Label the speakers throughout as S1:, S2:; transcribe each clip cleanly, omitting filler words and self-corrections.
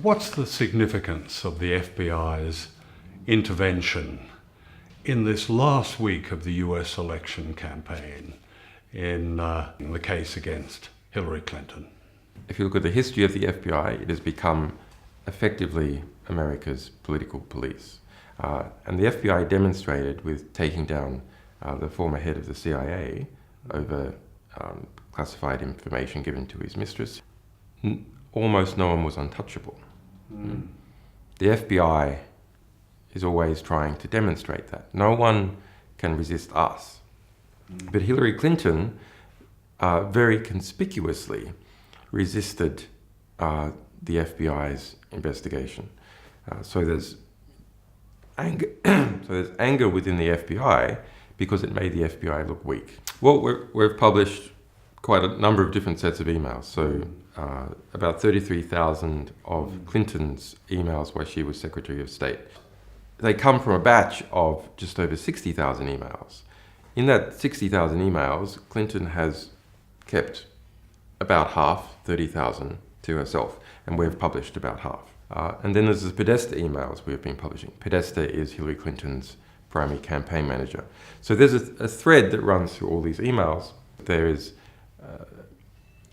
S1: What's the significance of the FBI's intervention in this last week of the US election campaign in the case against Hillary Clinton?
S2: If you look at the history of the FBI, it has become effectively America's political police. And the FBI demonstrated with taking down the former head of the CIA over classified information given to his mistress. Almost no one was untouchable. The FBI is always trying to demonstrate that. No one can resist us. But Hillary Clinton very conspicuously resisted the FBI's investigation. So there's anger within the FBI because it made the FBI look weak. Well, we've published quite a number of different sets of emails. So about 33,000 of Clinton's emails while she was Secretary of State. They come from a batch of just over 60,000 emails. In that 60,000 emails, Clinton has kept about half, 30,000, to herself, and we've published about half. And then there's the Podesta emails we've been publishing. Podesta is Hillary Clinton's primary campaign manager. So there's a thread that runs through all these emails. There is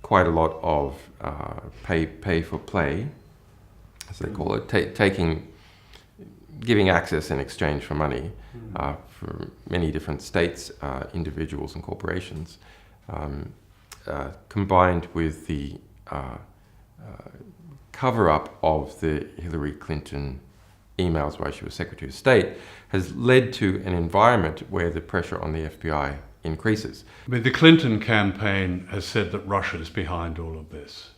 S2: quite a lot of pay for play, as they call it, giving access in exchange for money for many different states, individuals and corporations, combined with the cover-up of the Hillary Clinton emails while she was Secretary of State, has led to an environment where the pressure on the FBI increases.
S1: I mean, the Clinton campaign has said that Russia is behind all of this.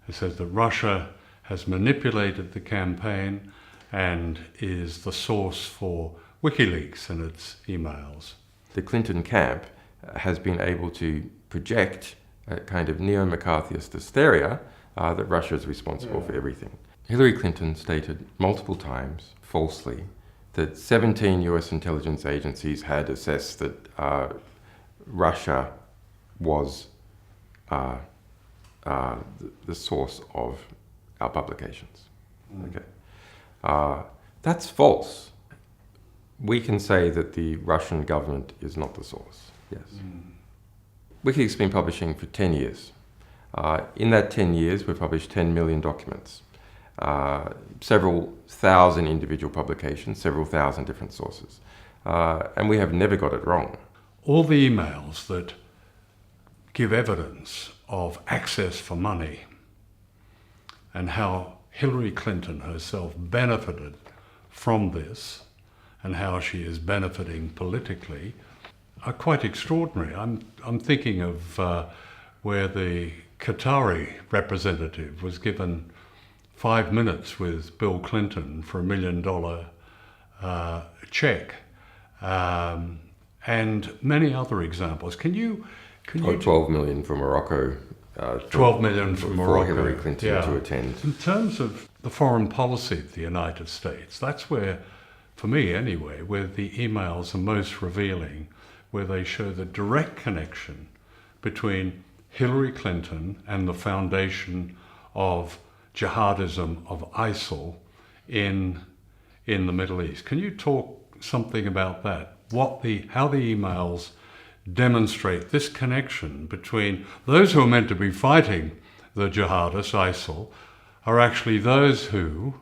S1: It says that Russia has manipulated the campaign and is the source for WikiLeaks and its emails.
S2: The Clinton camp has been able to project a kind of neo-McCarthyist hysteria that Russia is responsible for everything. Hillary Clinton stated multiple times, falsely, that 17 US intelligence agencies had assessed that Russia was the source of our publications. Okay, that's false. We can say that the Russian government is not the source. Yes. WikiLeaks has been publishing for 10 years. In that 10 years, we've published 10 million documents, several thousand individual publications, several thousand different sources, and we have never got it wrong.
S1: All the emails that give evidence of access for money and how Hillary Clinton herself benefited from this and how she is benefiting politically are quite extraordinary. I'm thinking of where the Qatari representative was given 5 minutes with Bill Clinton for $1 million check, and many other examples. Can you
S2: 12 million from Morocco.
S1: 12 million from Morocco.
S2: For Hillary Clinton to attend.
S1: In terms of the foreign policy of the United States, that's where, for me anyway, where the emails are most revealing, where they show the direct connection between Hillary Clinton and the foundation of jihadism of ISIL in the Middle East. Can you talk something about that? How the emails demonstrate this connection between those who are meant to be fighting the jihadists, ISIL, are actually those who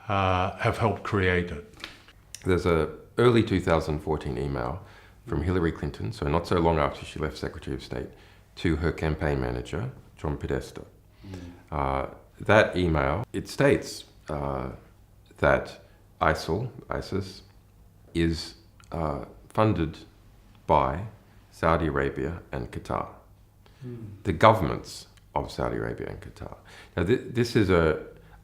S1: have helped create it.
S2: There's an early 2014 email from Hillary Clinton, so not so long after she left Secretary of State, to her campaign manager, John Podesta. That email, it states that ISIS, is funded by Saudi Arabia and Qatar, the governments of Saudi Arabia and Qatar. Now, this is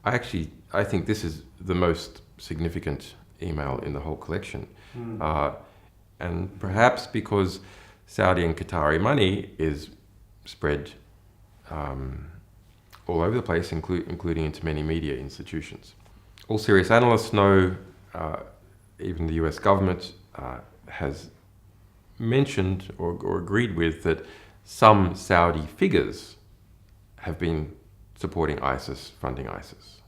S2: I think this is the most significant email in the whole collection. And perhaps because Saudi and Qatari money is spread all over the place, including into many media institutions. All serious analysts know, even the US government has mentioned or agreed with that some Saudi figures have been supporting ISIS, funding ISIS.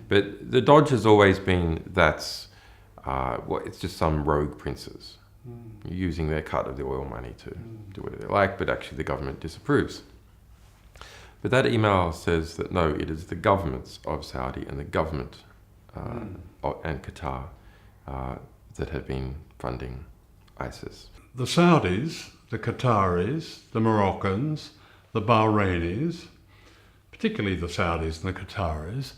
S2: But the dodge has always been that's it's just some rogue princes using their cut of the oil money to do whatever they like, but actually the government disapproves. But that email says that no, it is the governments of Saudi and the government and Qatar that have been funding ISIS.
S1: The Saudis, the Qataris, the Moroccans, the Bahrainis, particularly the Saudis and the Qataris,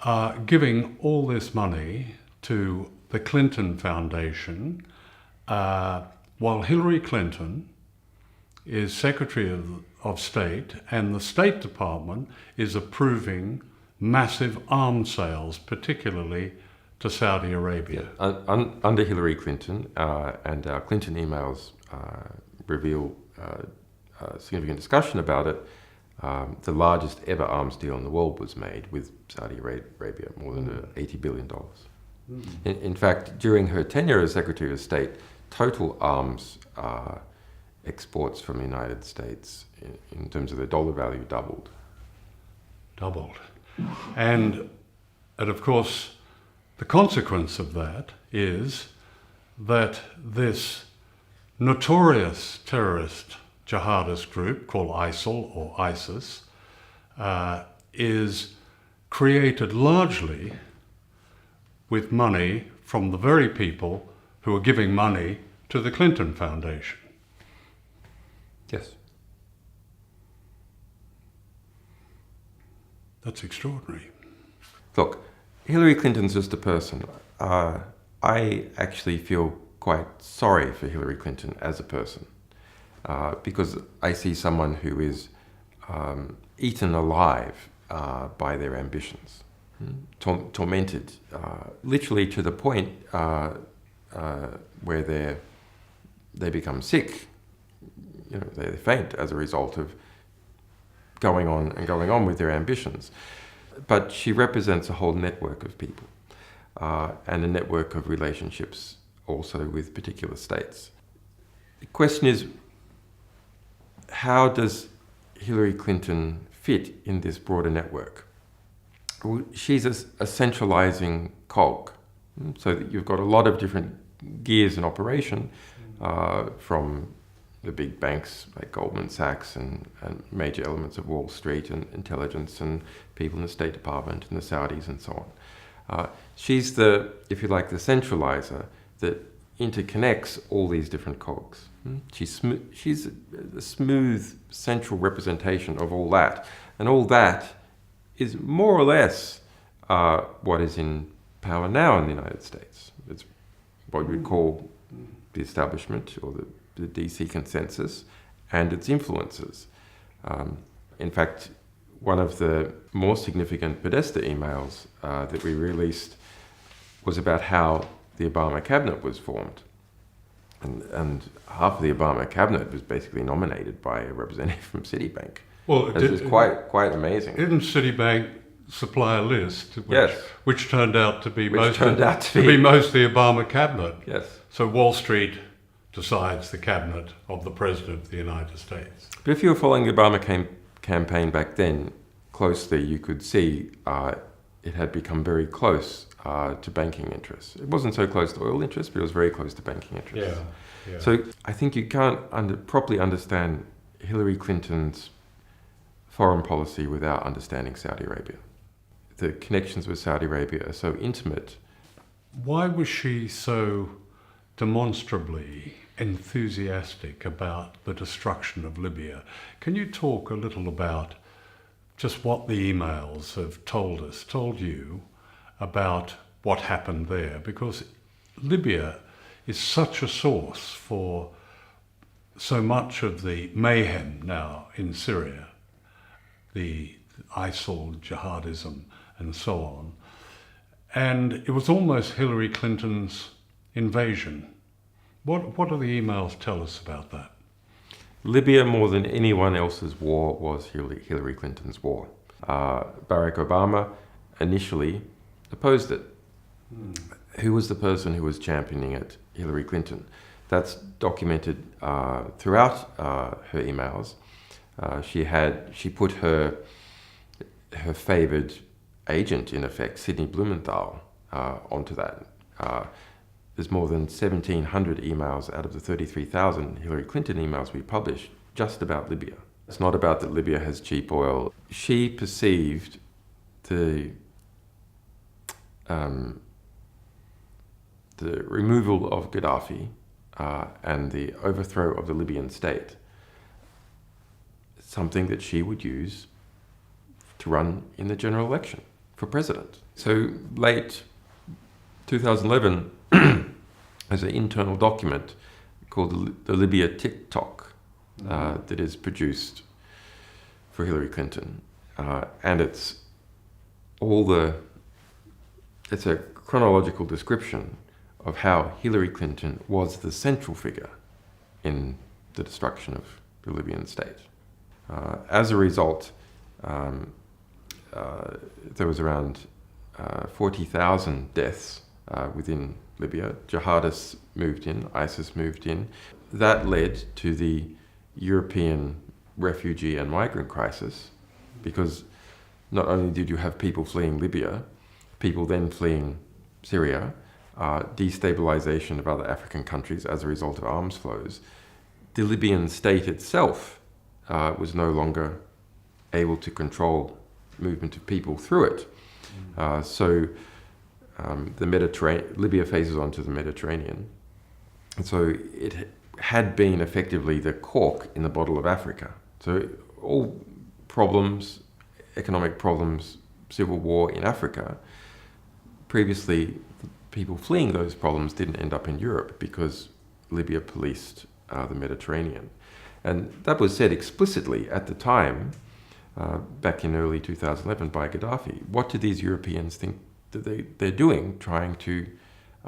S1: are giving all this money to the Clinton Foundation, while Hillary Clinton is Secretary of State and the State Department is approving massive arms sales, particularly to Saudi Arabia.
S2: Under Hillary Clinton, and our Clinton emails reveal significant discussion about it, the largest ever arms deal in the world was made with Saudi Arabia, more than $80 billion. In fact, during her tenure as Secretary of State, total arms exports from the United States, in terms of the dollar value, doubled.
S1: And of course, the consequence of that is that this notorious terrorist jihadist group called ISIL or ISIS is created largely with money from the very people who are giving money to the Clinton Foundation.
S2: Yes.
S1: That's extraordinary.
S2: Look, Hillary Clinton's just a person. I actually feel quite sorry for Hillary Clinton as a person, because I see someone who is eaten alive by their ambitions, tormented, literally to the point where they become sick. You know, they faint as a result of going on with their ambitions. But she represents a whole network of people, and a network of relationships also with particular states. The question is, how does Hillary Clinton fit in this broader network? Well, she's a centralizing cog, so that you've got a lot of different gears in operation, from the big banks like Goldman Sachs and major elements of Wall Street and intelligence and people in the State Department and the Saudis and so on. She's the, if you like, the centralizer that interconnects all these different cogs. She's a smooth central representation of all that. And all that is more or less what is in power now in the United States. It's what you would call the establishment or the DC consensus and its influences. In fact, one of the more significant Podesta emails that we released was about how the Obama cabinet was formed. And half of the Obama cabinet was basically nominated by a representative from Citibank.
S1: Well,
S2: it's quite amazing.
S1: Didn't Citibank supply a list
S2: yes.
S1: which turned out to be
S2: most
S1: of the Obama cabinet?
S2: Yes.
S1: So Wall Street decides the cabinet of the President of the United States.
S2: But if you were following the Obama campaign back then closely, you could see it had become very close to banking interests. It wasn't so close to oil interests, but it was very close to banking interests.
S1: Yeah.
S2: So I think you can't properly understand Hillary Clinton's foreign policy without understanding Saudi Arabia. The connections with Saudi Arabia are so intimate.
S1: Why was she so demonstrably enthusiastic about the destruction of Libya? Can you talk a little about just what the emails have told you about what happened there, because Libya is such a source for so much of the mayhem now in Syria, the ISIL, jihadism, and so on. And it was almost Hillary Clinton's invasion. What do the emails tell us about that?
S2: Libya, more than anyone else's war, was Hillary Clinton's war. Barack Obama initially opposed it. Who was the person who was championing it? Hillary Clinton. That's documented throughout her emails. She put her favoured agent, in effect, Sidney Blumenthal, onto that. There's more than 1,700 emails out of the 33,000 Hillary Clinton emails we published just about Libya. It's not about that Libya has cheap oil. She perceived the removal of Gaddafi and the overthrow of the Libyan state, something that she would use to run in the general election for president. So late 2011, there's an internal document called the Libya TikTok that is produced for Hillary Clinton, and it's a chronological description of how Hillary Clinton was the central figure in the destruction of the Libyan state. As a result, there was around 40,000 deaths within Libya. Jihadists moved in, ISIS moved in. That led to the European refugee and migrant crisis, because not only did you have people fleeing Libya, people then fleeing Syria, destabilization of other African countries as a result of arms flows. The Libyan state itself was no longer able to control movement of people through it. Libya faces onto the Mediterranean. And so it had been effectively the cork in the bottle of Africa. So all problems, economic problems, civil war in Africa, previously people fleeing those problems didn't end up in Europe because Libya policed the Mediterranean. And that was said explicitly at the time, back in early 2011 by Gaddafi. What do these Europeans think that they're doing, trying to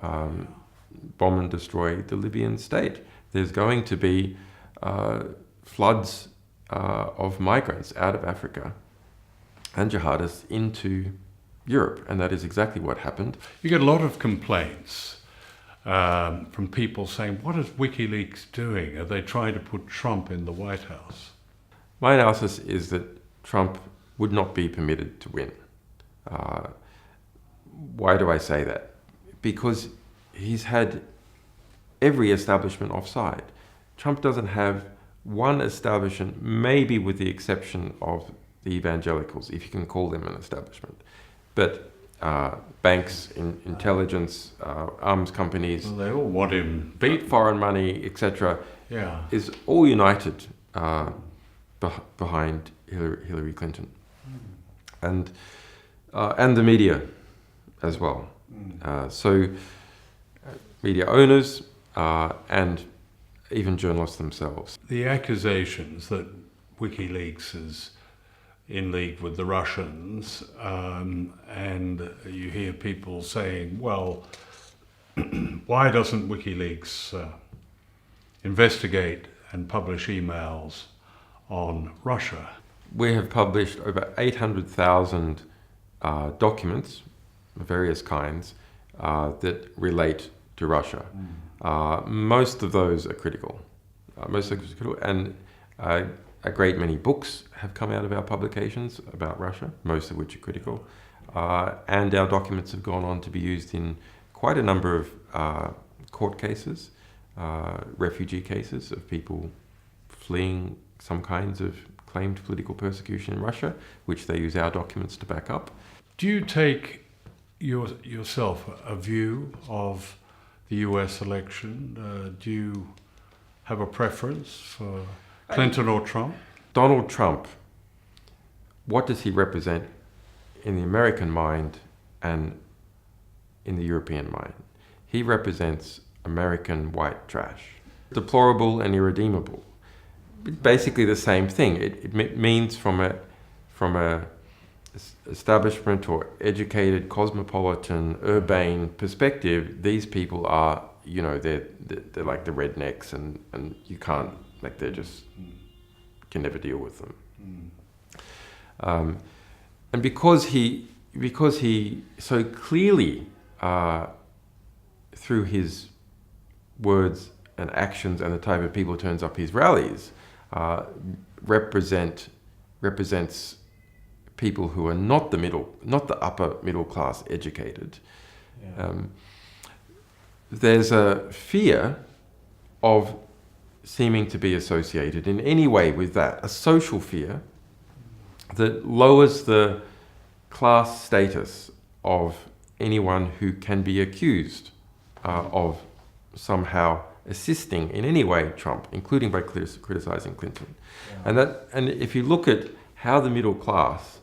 S2: bomb and destroy the Libyan state? There's going to be floods of migrants out of Africa and jihadists into Europe, and that is exactly what happened.
S1: You get a lot of complaints from people saying, what is WikiLeaks doing? Are they trying to put Trump in the White House?
S2: My analysis is that Trump would not be permitted to win. Why do I say that? Because he's had every establishment offside. Trump doesn't have one establishment, maybe with the exception of the evangelicals, if you can call them an establishment. But banks, intelligence, arms companies,
S1: well, they all want him beat.
S2: Foreign money, etc.,
S1: yeah,
S2: is all united behind Hillary Clinton, and the media as well. So media owners and even journalists themselves.
S1: The accusations that WikiLeaks is in league with the Russians, and you hear people saying, well, why doesn't WikiLeaks investigate and publish emails on Russia?
S2: We have published over 800,000 documents of various kinds that relate to Russia. Most of those are critical. And a great many books have come out of our publications about Russia, most of which are critical. And our documents have gone on to be used in quite a number of court cases, refugee cases of people fleeing some kinds of claimed political persecution in Russia, which they use our documents to back up.
S1: Do you take yourself a view of the US election? Do you have a preference for Clinton or Trump?
S2: Donald Trump what does he represent in the American mind and in the European mind? He represents American white trash. Deplorable and irredeemable. Basically the same thing. It means from a establishment or educated, cosmopolitan, urbane perspective, these people are, they're like the rednecks, and you can't, they're just, can never deal with them. And because he so clearly, through his words and actions and the type of people who turns up his rallies, represents people who are not the upper middle class educated. Yeah. There's a fear of seeming to be associated in any way with that, a social fear that lowers the class status of anyone who can be accused of somehow assisting in any way Trump, including by criticizing Clinton. Yeah. And if you look at how the middle class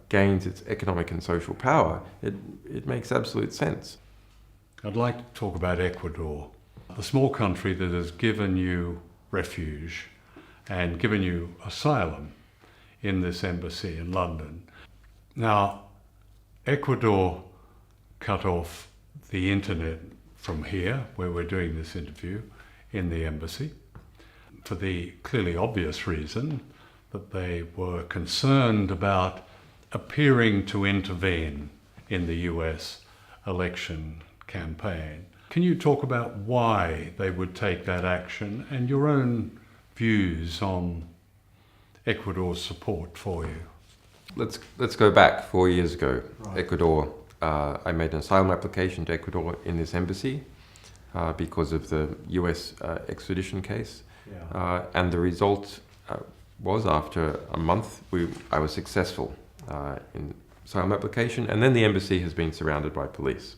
S2: gains its economic and social power, it makes absolute sense.
S1: I'd like to talk about Ecuador, the small country that has given you refuge and given you asylum in this embassy in London. Now, Ecuador cut off the internet from here, where we're doing this interview, in the embassy, for the clearly obvious reason that they were concerned about appearing to intervene in the US election campaign. Can you talk about why they would take that action and your own views on Ecuador's support for you?
S2: Let's go back 4 years ago.
S1: Right.
S2: Ecuador, I made an asylum application to Ecuador in this embassy because of the US extradition case. Yeah. And the result was, after a month, I was successful in asylum application, and then the embassy has been surrounded by police.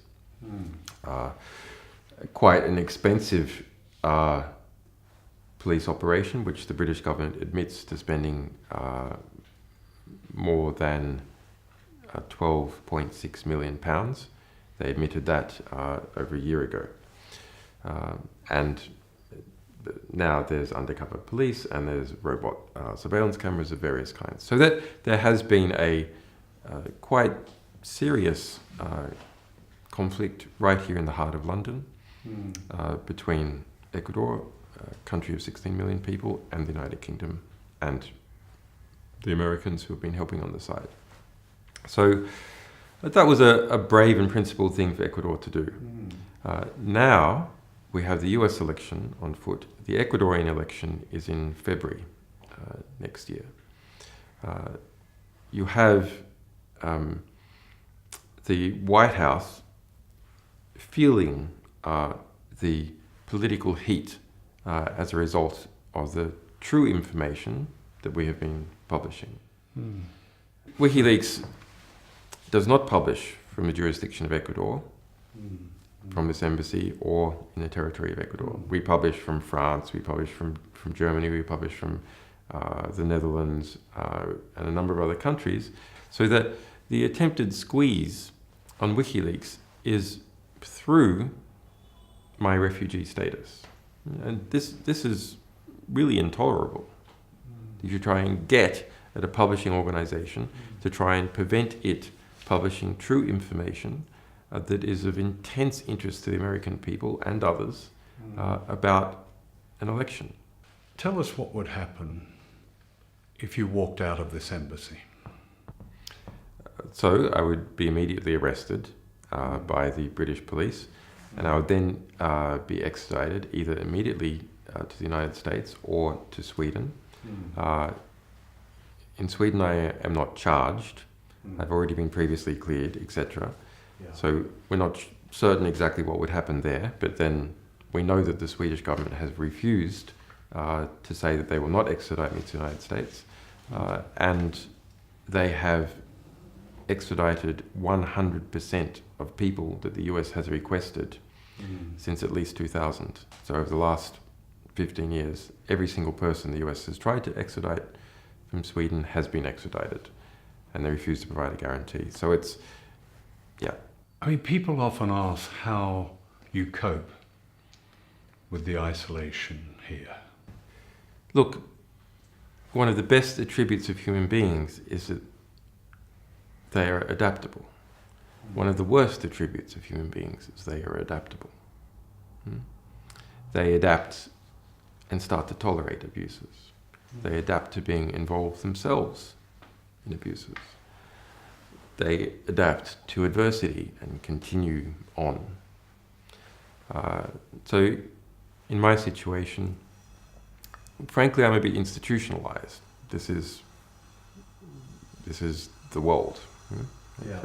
S2: Quite an expensive police operation, which the British government admits to spending more than £12.6 million. They admitted that over a year ago. And now there's undercover police and there's robot surveillance cameras of various kinds. So that there has been a quite serious conflict right here in the heart of London between Ecuador, a country of 16 million people, and the United Kingdom and the Americans who have been helping on the side. So that was a brave and principled thing for Ecuador to do. Now we have the US election on foot. The Ecuadorian election is in February next year. You have the White House feeling the political heat as a result of the true information that we have been publishing. WikiLeaks does not publish from the jurisdiction of Ecuador, from this embassy, or in the territory of Ecuador. We publish from France, we publish from Germany, we publish from the Netherlands, and a number of other countries, so that the attempted squeeze on WikiLeaks is through my refugee status. And this is really intolerable. If you try and get at a publishing organization to try and prevent it publishing true information that is of intense interest to the American people and others about an election.
S1: Tell us what would happen if you walked out of this embassy.
S2: So I would be immediately arrested by the British police, and I would then be extradited either immediately to the United States or to Sweden. In Sweden I am not charged. I've already been previously cleared, etc. Yeah. So we're not certain exactly what would happen there, but then we know that the Swedish government has refused to say that they will not extradite me to the United States, and they have extradited 100% of people that the US has requested since at least 2000. So over the last 15 years, every single person the US has tried to extradite from Sweden has been extradited, and they refuse to provide a guarantee. So it's, yeah.
S1: I mean, people often ask how you cope with the isolation here.
S2: Look, one of the best attributes of human beings is that they are adaptable. One of the worst attributes of human beings is they are adaptable. They adapt and start to tolerate abuses. They adapt to being involved themselves in abuses. They adapt to adversity and continue on. So in my situation, frankly, I'm a bit institutionalized. This is the world.
S1: Yeah.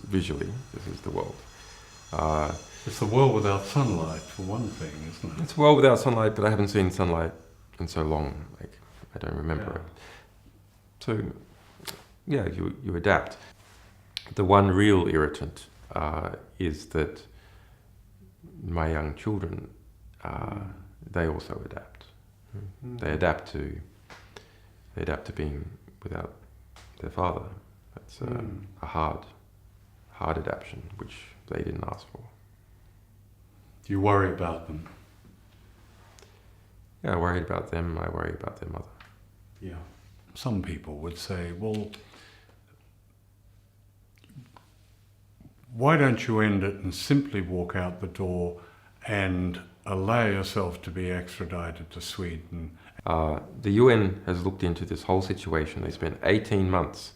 S2: Visually, this is the world.
S1: It's the world without sunlight, for one thing, isn't it?
S2: It's a world without sunlight, but I haven't seen sunlight in so long. Like, I don't remember it. So, yeah, you adapt. The one real irritant is that my young children, they also adapt. They adapt to being without their father. That's a hard adaptation, which they didn't ask for.
S1: Do you worry about them?
S2: Yeah, I worry about them. I worry about their mother.
S1: Yeah. Some people would say, well, why don't you end it and simply walk out the door and allow yourself to be extradited to Sweden?
S2: The UN has looked into this whole situation. They spent 18 months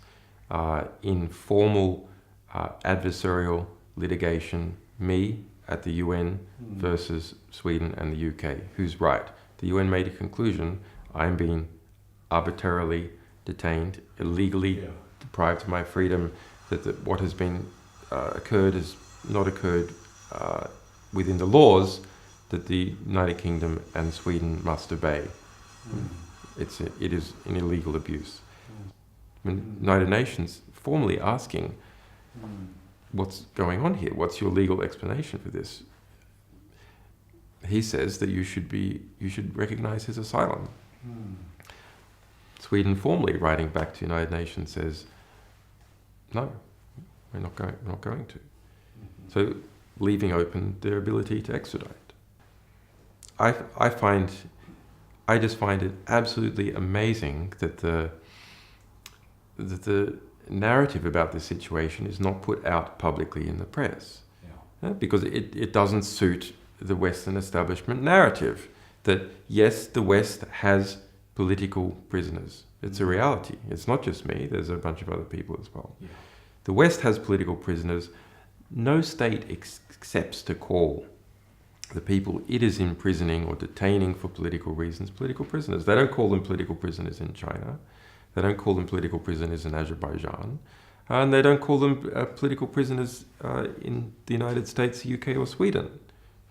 S2: in formal adversarial litigation, me at the UN versus Sweden and the UK. Who's right? The UN made a conclusion. I'm being arbitrarily detained, illegally deprived of my freedom, that what has been occurred has not occurred within the laws that the United Kingdom and Sweden must obey. It is an illegal abuse. The United Nations formally asking, what's going on here? What's your legal explanation for this? He says that you should recognize his asylum. Sweden formally writing back to the United Nations says, no, we're not going to. So leaving open their ability to extradite. I just find it absolutely amazing that the narrative about this situation is not put out publicly in the press. Because it doesn't suit the Western establishment narrative that, yes, the West has political prisoners. It's a reality. It's not just me. There's a bunch of other people as well. The West has political prisoners. No state accepts to call the people it is imprisoning or detaining for political reasons political prisoners. They don't call them political prisoners in China. They don't call them political prisoners in Azerbaijan. And they don't call them political prisoners in the United States, the UK, or Sweden.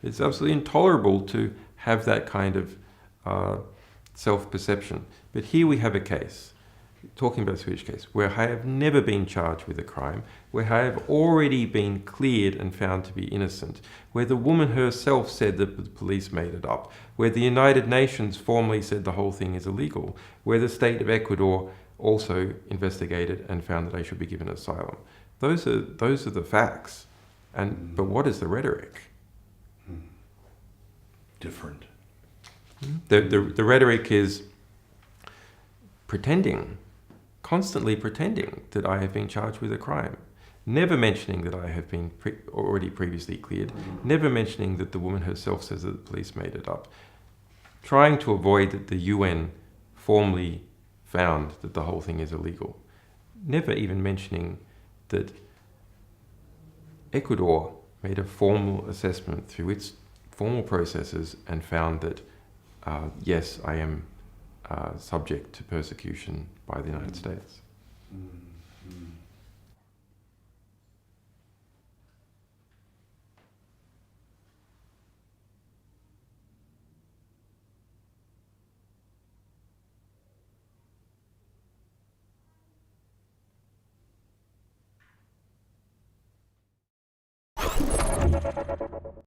S2: It's absolutely intolerable to have that kind of self-perception. But here we have a case, talking about the Swedish case, where I have never been charged with a crime, where I have already been cleared and found to be innocent, where the woman herself said that the police made it up, where the United Nations formally said the whole thing is illegal, where the state of Ecuador also investigated and found that I should be given asylum. Those are the facts. But what is the rhetoric?
S1: Different.
S2: The rhetoric is pretending, constantly pretending that I have been charged with a crime, never mentioning that I have been already previously cleared, never mentioning that the woman herself says that the police made it up, trying to avoid that the UN formally found that the whole thing is illegal, never even mentioning that Ecuador made a formal assessment through its formal processes and found that, yes, I am subject to persecution by the United States.